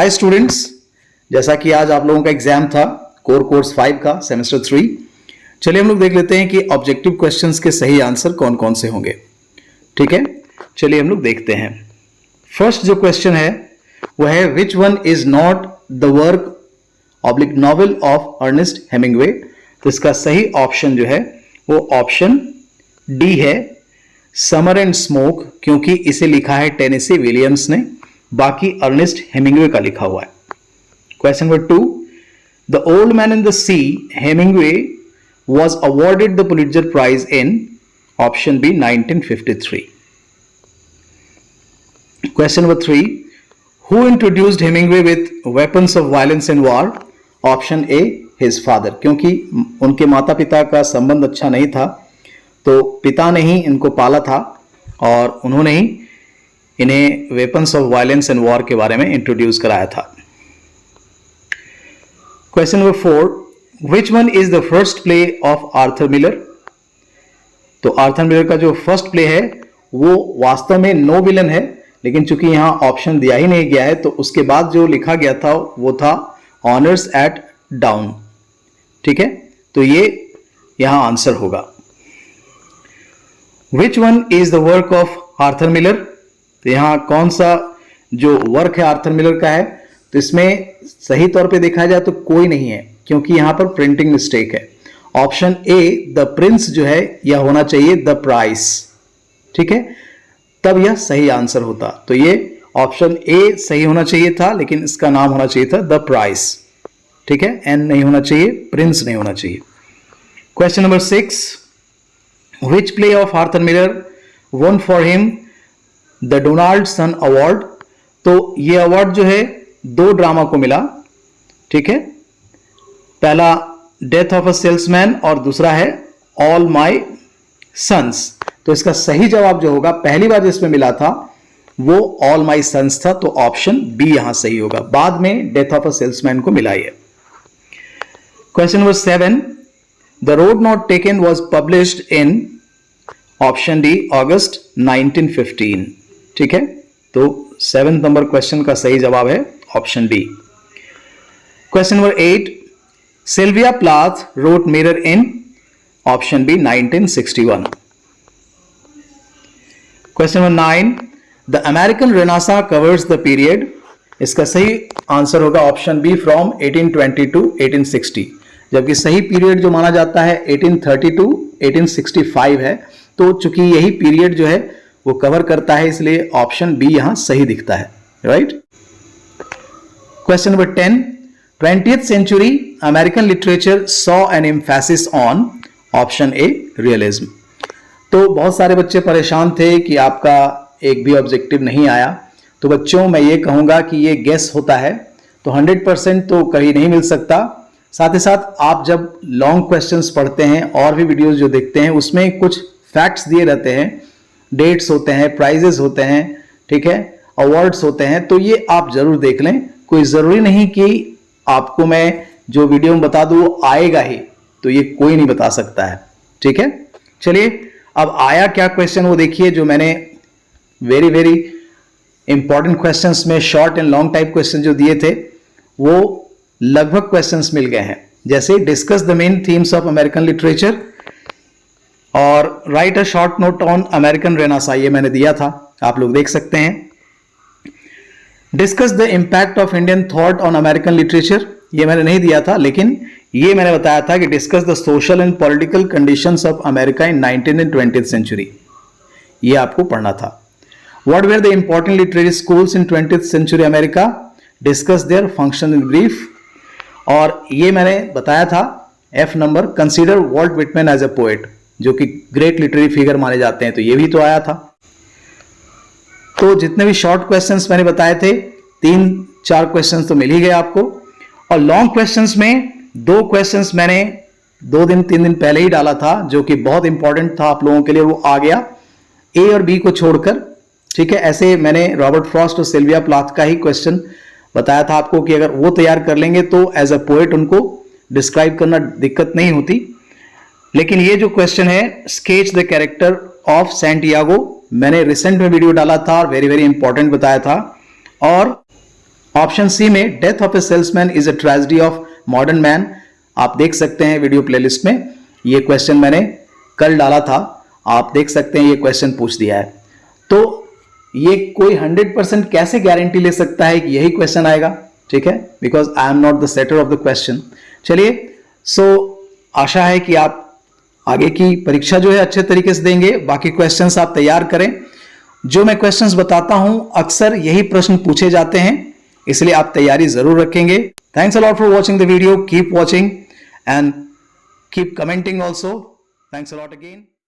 Hi students, जैसा कि आज आप लोगों का एग्जाम था कोर कोर्स 5 का सेमेस्टर 3। चलिए हम लोग देख लेते हैं कि ऑब्जेक्टिव क्वेश्चंस के सही आंसर कौन कौन से होंगे। ठीक है, चलिए हम लोग देखते हैं। फर्स्ट जो क्वेश्चन है वह है which one is not the work oblique novel of Ernest Hemingway. तो इसका सही ऑप्शन जो है वो ऑप्शन डी है, समर एंड स्मोक, क्योंकि इसे लिखा है टेनेसी विलियम्स ने, बाकी अर्नेस्ट हेमिंग्वे का लिखा हुआ है। Question number 2, the old man in the sea Hemingway was awarded the Pulitzer Prize in option B 1953. Question number 3, who introduced Hemingway with weapons of violence in war? Option A his father, क्योंकि उनके माता पिता का संबंध अच्छा नहीं था तो पिता ने ही इनको पाला था और उन्होंने ही इन्हें weapons of violence and war के बारे में इंट्रोड्यूस कराया था। Question number 4, Which one is the first play of Arthur Miller? तो आर्थर मिलर का जो फर्स्ट प्ले है वो वास्तव में नो विलन है, लेकिन चूंकि यहां ऑप्शन दिया ही नहीं गया है तो उसके बाद जो लिखा गया था वो था ऑनर्स एट डाउन। ठीक है, तो ये यहां आंसर होगा। Which one is the work of Arthur Miller? तो यहां कौन सा जो वर्क है आर्थर मिलर का है, तो इसमें सही तौर पे देखा जाए तो कोई नहीं है, क्योंकि यहां पर प्रिंटिंग मिस्टेक है। ऑप्शन ए द प्रिंस जो है यह होना चाहिए द प्राइस। ठीक है, तब यह सही आंसर होता। तो ये ऑप्शन ए सही होना चाहिए था, लेकिन इसका नाम होना चाहिए था द प्राइस। ठीक है, एन नहीं होना चाहिए, प्रिंस नहीं होना चाहिए। Question number 6, which play of Arthur Miller won for him the Donaldson award? तो ये अवार्ड जो है दो ड्रामा को मिला। ठीक है, पहला डेथ ऑफ अ सेल्समैन और दूसरा है ऑल माई सन्स। तो इसका सही जवाब जो होगा, पहली बार जिसमें मिला था वो ऑल माई सन्स था, तो ऑप्शन बी यहां सही होगा। बाद में डेथ ऑफ अ सेल्समैन को मिला है। Question number 7, the road not taken was published in option D August 1915। ठीक है, तो 7 नंबर क्वेश्चन का सही जवाब है option D. Question number 8, Sylvia Plath wrote Mirror in option B 1961. Question number 9, the American Renaissance covers the period. इसका सही answer होगा ऑप्शन बी फ्रॉम 1820 to 1860, जबकि सही पीरियड जो माना जाता है 1830 to 1865 है। तो चूंकि यही पीरियड जो है वो कवर करता है, इसलिए ऑप्शन बी यहां सही दिखता है। Right. Question number 10, 20th century American literature saw an emphasis on option A realism. तो बहुत सारे बच्चे परेशान थे कि आपका एक भी ऑब्जेक्टिव नहीं आया। तो बच्चों मैं ये कहूंगा कि ये गेस होता है, तो 100% तो कहीं नहीं मिल सकता। साथ ही साथ आप जब लॉन्ग क्वेश्चंस पढ़ते हैं और भी वीडियोस जो देखते हैं उसमें कुछ फैक्ट्स दिए रहते हैं, डेट्स होते हैं, प्राइजेस होते हैं, ठीक है, अवार्ड्स होते हैं, तो ये आप जरूर देख लें। कोई जरूरी नहीं कि आपको मैं जो वीडियो में बता दूं वो आएगा ही, तो ये कोई नहीं बता सकता है। ठीक है, चलिए अब आया क्या क्वेश्चन वो देखिए। जो मैंने वेरी वेरी इंपॉर्टेंट क्वेश्चंस में short and long type question जो दिए थे वो लगभग क्वेश्चंस मिल गए हैं, जैसे discuss the main themes of American literature और write a short note on American renaissance, ये मैंने दिया था, आप लोग देख सकते हैं। Discuss the impact of Indian thought on American literature, ये मैंने नहीं दिया था, लेकिन ये मैंने बताया था कि discuss the social and political conditions of America in 19th and 20th century, ये आपको पढ़ना था। What were the important literary schools in 20th century America, discuss their function in brief, और ये मैंने बताया था F number, consider Walt Whitman as a poet, जो कि ग्रेट लिटरेरी फिगर माने जाते हैं, तो ये भी तो आया था। तो जितने भी शॉर्ट क्वेश्चंस मैंने बताए थे 3-4 क्वेश्चंस तो मिल ही गए आपको, और लॉन्ग क्वेश्चंस में 2 क्वेश्चंस मैंने 2 दिन 3 दिन पहले ही डाला था, जो कि बहुत इंपॉर्टेंट था आप लोगों के लिए, वो आ गया ए और बी को छोड़कर। ठीक है, ऐसे मैंने रॉबर्ट फ्रॉस्ट और सिल्विया प्लाथ का ही क्वेश्चन बताया था आपको कि अगर वो तैयार कर लेंगे तो एज अ पोएट उनको डिस्क्राइब करना दिक्कत नहीं होती। लेकिन ये जो क्वेश्चन है sketch the character of Santiago, मैंने रिसेंट में वीडियो डाला था और वेरी वेरी इंपॉर्टेंट बताया था। और ऑप्शन सी में death of A salesman is a tragedy of modern man. आप देख सकते हैं वीडियो प्लेलिस्ट में, ये क्वेश्चन मैंने कल डाला था, आप देख सकते हैं ये क्वेश्चन पूछ दिया है। तो ये कोई 100% कैसे गारंटी ले सकता है कि यही क्वेश्चन आएगा, ठीक है, because I am not the setter of the question. चलिए, आशा है कि आप आगे की परीक्षा जो है अच्छे तरीके से देंगे। बाकी क्वेश्चंस आप तैयार करें, जो मैं क्वेश्चंस बताता हूं अक्सर यही प्रश्न पूछे जाते हैं, इसलिए आप तैयारी जरूर रखेंगे। Thanks a lot for watching the video, keep watching and keep commenting also. Thanks a lot again.